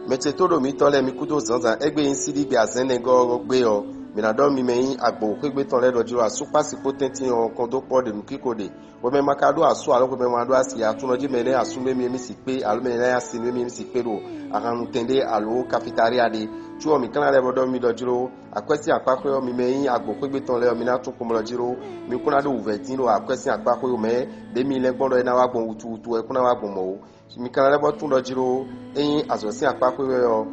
Meche todo mi tole mi kudo zanzan egbe yin sidi bi azene go gbe o. Minado mi meyin agbo kwegbe ton le dojiro asupa si potenti on kondo po de nukikode. We me makado asu alo we me mado asi atunoji mene asu me mi si pe alo me na asi me mi si pe do. Aran tende alo cafetaria de. Tuo mi kana le bodo mi dojiro akwesi apakwe mi meyin agbo kwegbe ton le mi na tun ko mo dojiro mi kuna do uvetin do akwesi apakwe me de mi le gbodo e na wa gbon utu e kuna wa gbon mo. Mi kana le bodo tun dojiro eyin azosin apakwe yo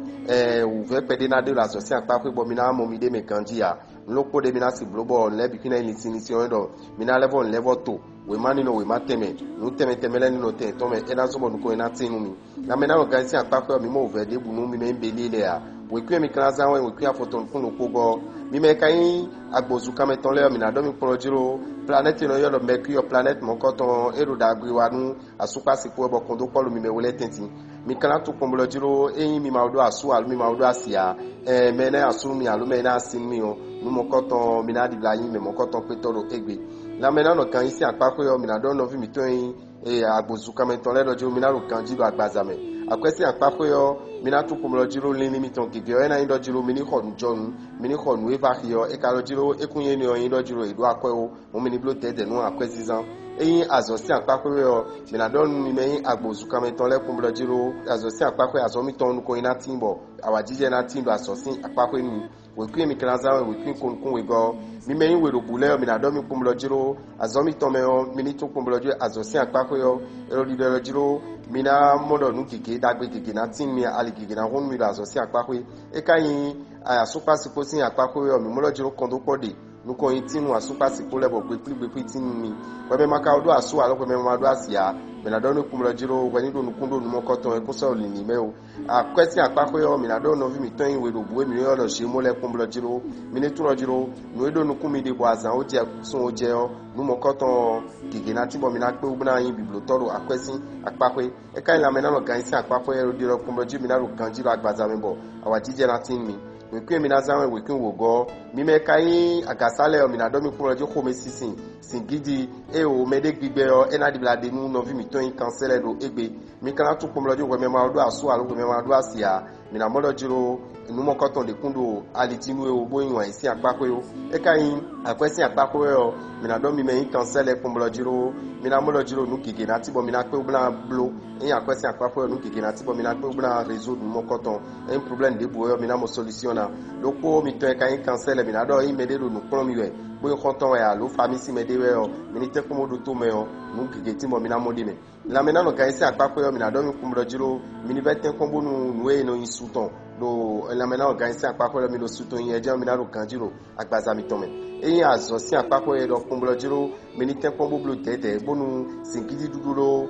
uve pede na de azosin apakwe bo mi na mo mi de me kanji ya nlokpo de mi na si blobo le bi kina inisi ondo mi na level to we mani no we mateme no teme le no te to me e na so bo ko na tinu mi na me na organize apakwe mi mo uve de bu no mi me mbelile ya we kwe mi kana za we kwe afoton kun no kogo mi me kai agbozu kameton le mi na do mi projiro planet no yo lo mercury planet mo koton eru da gri wa nu asupa sipo ebo kondo polo mi me wole tenti mi kana to kombolo jiro eyin mi maudo asu alu mi maudo asia me na asu mi alu me na asin mi o nu mo koton mi na di la yin me mo koton petoro egbe la me na no kan isi apako yo mi na do no vi mi to yin agbozu kameton le do jiro mi na ro kan jiro agbazame akwesi apako yo mi na to kombolo jiro lini mi ton gege o na yin do jiro mi ni khonu jonu mi ni khonu eva yo e ka do jiro ekunye ni o yin do jiro edo akwewo mo mi ni blo tede nu akwesi zan eyin azosi apakwe yo minadon mi meyin agbozu kameton le kumblo jiro azosi apakwe azomi ton ko ina timbo awajije na timbo azosi apakwe ni we kwi mi kranza we kwi kun we go mi meyin we robule yo minadon mi kumblo jiro azomi ton me yo mini to kumblo jiro azosi apakwe yo ero di de jiro mina modo nu kike dagbe kike na tin mi ali kike na hon mi azosi apakwe e kayin asupa siposin apakwe yo mi modo jiro kondo pode nuko intinu asupa sipo lebo gbe tinu mi we me maka odo asu alo we me mado asia me na do no kumlo jiro we ni do nukundo nu mokoton e kuso lini me o a question apako yo me na do no vi mi ton we do buwe mi yo lo se mo le kumlo jiro mi ne tun jiro nu do nu kumi de bo azan o je sun o je o nu mokoton gege na tibo mi na pe ubna yin biblo toro akwesin apako e kan la me na no gan isi apako yo do kumlo jiro mi na ro kan jiro agbaza me bo awajije na tin mi we kwe mi na zanwe we kwe wo go mi me kai agasale o mi na do mi kumlo jiro ko me sisin singidi e o mede gbigbe o ena di blade nu no vi mi ton cancel do egbe mi kana tu kumlo jiro we me ma do asu alo we me ma do asia mi na modo jiro nu mo koton de kundo alitinu e o boyin wa isi apako yo e kai akwesi apako yo mi na do mi me cancel kumlo jiro mi na modo jiro nu kike na tibo mi na pe obla blo e akwesi apako yo nu kike na tibo mi na pe obla réseau nu mo koton un problème de bo yo mi na mo solution na loko mi to e kai cancel mi na do i mede do nu kron mi we bo konton ya lo family si mede we o mi ni te komo do to me o nu kike ti mo mi na mo de me la me na no kai si apako yo mi na do mi kumlo jiro mi ni beten kombo nu we no insulton do la me na organize apako yo mi lo suton yin eje mi na ro kan jiro agbaza mi tome eyin azosin apako yo do kumlo jiro mi ni te kombo blo tete bonu sinkidi duduro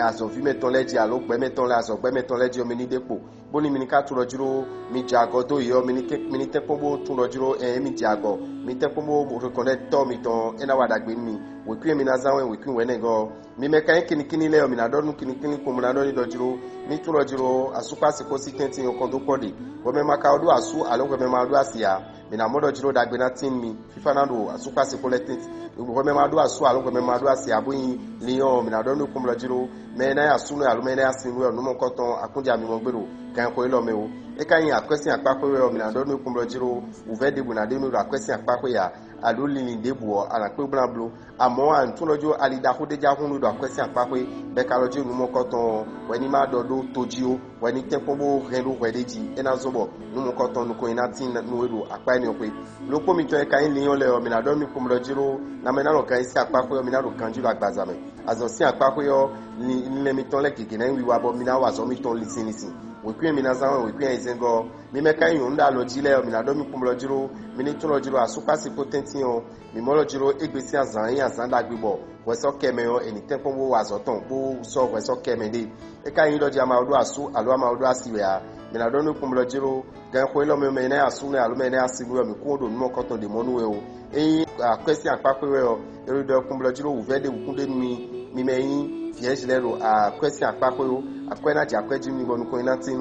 azovi meton leji alo gbe meton la azogbe meton leji o mi ni depo boni mi ni ka turo jiro mi jago do yo mi ni te kombo turo jiro mi jago mi te kombo reconnect to mi ton ena wadagbe mi we kwi mi na zanwe we kwi we nego mi me kan kinikini le mi na do nu kinikini ko mi na do ni do jiro mi turo jiro asupa siko sikenti yo kondo pode we me maka odo asu alo we me ma do asia mi na modo jiro dagbe na tin mi fifa na do asupa siko letent we me ma do asu alo we me ma do asia boyin lion mi na do nu kumlo jiro me na asu no alo me na asin we no mo koton akunja mi mo gbero kan ko ilo me o e kan yin akwesi apako we mi na do nu kumlo jiro uve de bu na de nu akwesi apako ya alo lini debu ala pe blan blo amo an tunojo alida ko deja hunu do akwesi apako be kalojo nu mo koton we ni ma dodo tojio we ni tempo relo wedeji ena zobo nu mo koton nu ko ina tin nu wedo apa ni ope lopo mi to e kan liyon le o mi na do mi kumlo jiro na me na ro kan isi apako mi na ro kan jiro agbazame azosi apako yo ni le mi ton le keke na wi wa bo mi na wa zo mi ton lisinisi we kwi mi na zanwe we kwi izengo mi me kan yun da lo jile o mi na do mi kumlo jiro mi ni tun lo jiro asupa si potenti o mi mo lo jiro egbesi azan yin azan da gbibo we so keme o eni tempo wo wa zo ton bo so we so keme de e kan yin lo ji ama odo asu alo ama odo asiwe a mi na do mi kumlo jiro gan ko lo me na asu na alo me na asiwe mi ko do mo koton de monu we o eyin akwesi apako we o ero do kumlo jiro uvede ukunde mi meyin vierge lero a question apako yo akwena ja akweji mi bonu ko ina tin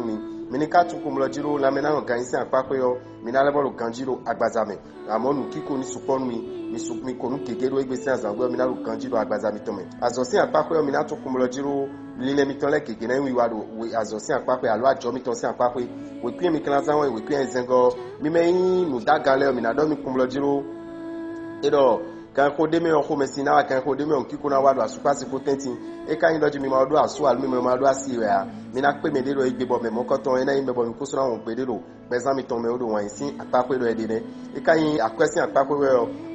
mi minika tukumlo jiro la mena organiser apako yo mina lebo lo kanjiro agbazame amonu kiko ni suponu mi konu kegero egbesi azangbo mina lo kanjiro agbazame tome azosin apako yo mina tukumlo jiro lile mitonle keke na wiwado we azosin apako alo ajo mitonsin apako we pin mi kanazanwe we pin enzengo mi meyin nu dagale mina do mi kumlo jiro edo kan ko deme on ko mesina kan ko deme on kiko na wado asupasi potenti e kan doji mi ma do asu al mi ma do asiwe a mi na pe me de ro igbe bo me mo ko ton ena ime bo mi ko so na won pe de ro pezan mi ton me odo wan sin apapo do ede ne e kan akwesi apapo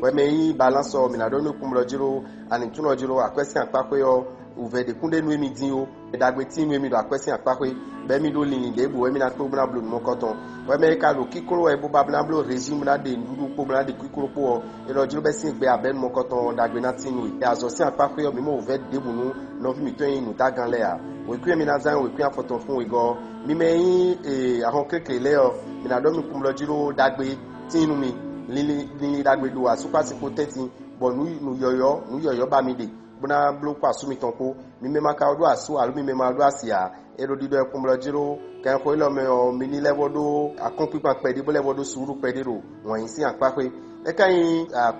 we me yin balance o mi na do no kumlo jiro ani tuno jiro akwesi apapo yo uve de kunde nu emi din o dagbe ti nu emi do akwesi apapo be mi do lin de bu we mi na to bna blu mo ko ton we me ka lo kikoro e bo babla blu regime na de ndudu po bla de kikoro po e lo jiro be sin gbe aben mo ko ton dagbe na tin nu e azosin apapo yo mi mo uve de bu nu no fi mi to yin nu dagan le a we ku mi na zan we ku afoton fun we go mi me yin ahon kekele le o mi na do mi kumlo jiro dagbe tin nu mi lili dagbe do asupa si potenti bo nu yoyo ba mi de buna bloku asumi tonko mi me maka odo asu alu mi me ma do asia ero dido e kumlo jiro kan ko ilo me o mi ni level do akon pipa pede bo level do suru pede ro won yin si apape e kan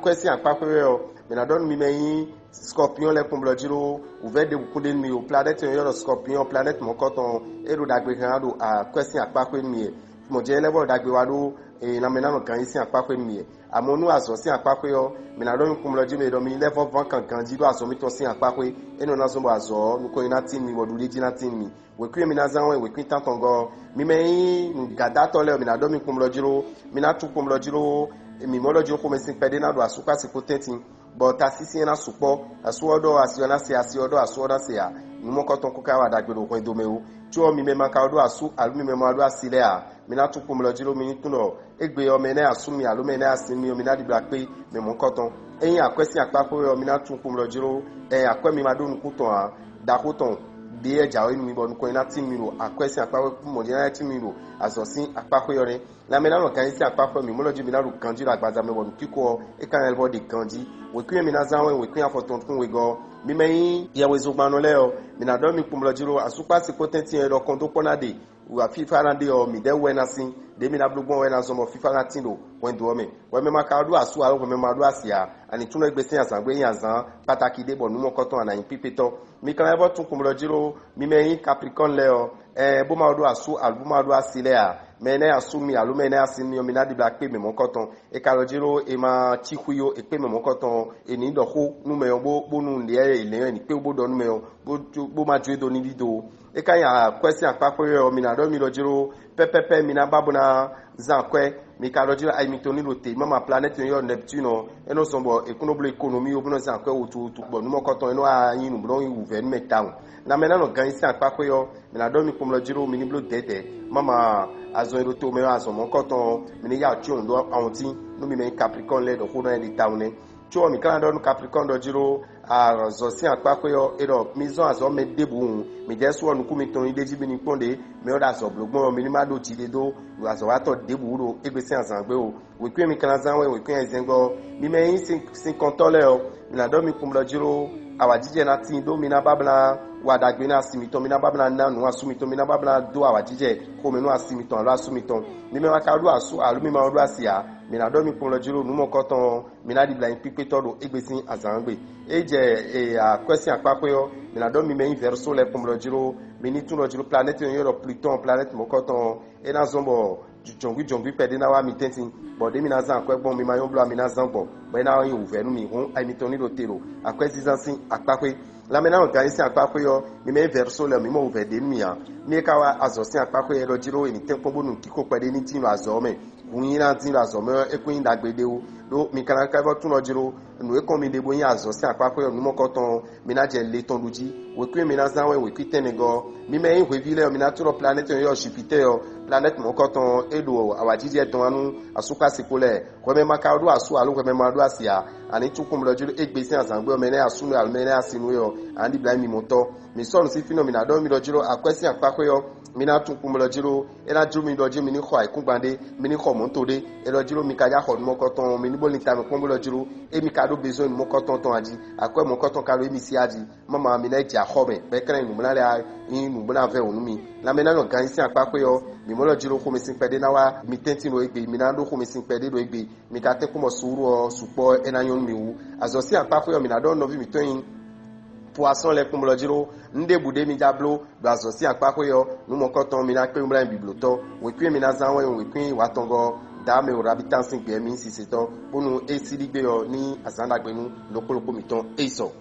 question apape o mi na don mi me yin scorpion le kumlo jiro uve de kunde mi o planet yo scorpion planet mo koton ero dagbe kan do question apape mi mo je level dagbe wa do na me na no kan yin si apape mi amonu azosin apapo yo mi na do mi kumlo jiro me do mi level 20 kan jiro azomi to sin apapo eno na so bo azo nuko ina tin mi wodu leji na tin mi we kwi mi na zanwe we kwi tan tongo mi me gada to le mi na do mi kumlo jiro mi na tu kumlo jiro mi mo lo jiro ko me sin pede na do asuka si potenti but asisi na supo asuodo asiona se asiodo asuoda se a ni mo ko ton ko ka wa dagbero ko do mewu tí o mi me maka odo asu alu mi me ma do asile a mi na tu kumlo jiro mi tuno egbe o me na asu mi alu me na asimi o mi na di bla pe me mo koton eyin akwesi apapo o mi na tu kumlo jiro akwe mi ma do nku ton a da ko ton de eja o mi bo nku ina tin mi ro akwesi apapo mo je na tin mi ro azosin apapo yo re la me na no kan isi apapo mi mo lo ji mi na ru kanji la gbaza me bo kiko e kan elbo de kanji we kwi mi na zanwe we kwi afoton fun we go mi meyin ya we zo gbanu le o mi na do mi kumlo jiro asupa si potenti e lo kon do ponade wa fifa na de o mi de we na sin de mi na blogbon we na so mo fifa na tin do wen do me we me maka do asu aro me ma do asia ani tun egbe sin asangbe yin azan pataki de bo nu mo koton ana yin pipeto mi kan ebo tun kumlo jiro mi meyin capricorn le o bo ma do asu albu ma do asile a mene asumi alu mene asimi o mi na di bla pe me mo koton e ka lo jiro e ma chikuyo e pe me mo koton e ni do ko nu me bo nu le ile ni pe bo do nu me bo ma ju do ni dido e ka ya question apapo yo mi na do mi lo jiro pepepe mi na babu na zankwe mi ka lo jiro ai mi to ni lo te mama planet yo Neptune e no so bo e kuno blo economy o bo no zankwe o tu bo nu mo koton e no a yin nu blo yin u ve ni me town na me na no gan isi apapo yo mi na do mi kum lo jiro mi ni blo dede mama azo ero to me azo mo koton mi ni ya ti on do awon tin no mi me Capricorn le do ko no e town ne tí o mi kan do Capricorn do jiro azosin apapo yo ero mizon azo me debu mi je so onu ku mi ton ideji bi ni ponde mi oda so blogbon mi ni ma do ti de do azo wa to debu ro egbesi azangbe o we kwi mi kan zanwe we kwi ezengo mi me yin sin kontole o mi na do mi kumlo jiro awajije na tin do mi na babla wadagbe na asimiton mi na babla na nu asumiton mi na babla do awajije ko mi nu asimiton lo asumiton mi me wa ka do asu alu mi ma do asia mi na do mi kumlo jiro nu mo koton mi na di bla pipe todo egbesi azangbe eje question apapo yo mi na do mi me verso le kumlo jiro mi ni tun lo jiro planète yo Pluton planète mo koton e na zombo jongwi pede na wa mi tentin bo de mi na zan akwe bon mi ma yon blo mi na zan bo bo na yin uve nu mi hun ai mi toni do tero akwe zizansin apape la me na organiser apape yo mi me verso le mi mo uve de mi a mi ka wa azosin apape lo jiro eni tempo bonu kiko pede ni tin lo azo me kun na tin lo azo me e kun dagbede o do mi kan ka bo tun lo jiro nu e kon mi de bo yin azosin apape yo nu mo koton mi na je le ton luji we kun mi na zan we kwitenego mi me yin we vile mi na turo planète yo Jupiter yo planète mo koton edo awajije ton anu asuka sikole ko me maka do asu alu ko me ma do asia ani tukum lo jiro egbesi azangbe o me na asu al me na asinu yo andi blame mi moto mi so si phenomena do mi lo jiro akwesi apapo yo mi na tukum lo jiro e na jiro mi do jiro mi ni kho aikun gbande mi ni kho mo ntode e lo jiro mi ka ja kho mo koton mi ni nubo linta me kombo lojiro emi kado besoin mo koton ton adi akwa mo koton kado emi si adi mama mi na ja home be kren nu mala la in nu bona ve onumi la mena no gan si apa pe yo mi mo lojiro ko mi sin pede na wa mi tenti no egbe mi na do ko mi sin pede do egbe mi ka te ko mo suru o supo enayon mi wu azo si apa pe yo mi na do no vi mi toyin poisson le kombo lojiro nde bude mi jablo do azo si apa pe yo nu mo koton mi na pe mbra bibloto we kwi mi na zanwe we kwi watongo Dah MEHOU Rabbi TAN 5 mi si c'est pour nous essayer de ni azanda gbenu lokoloko miton eiso.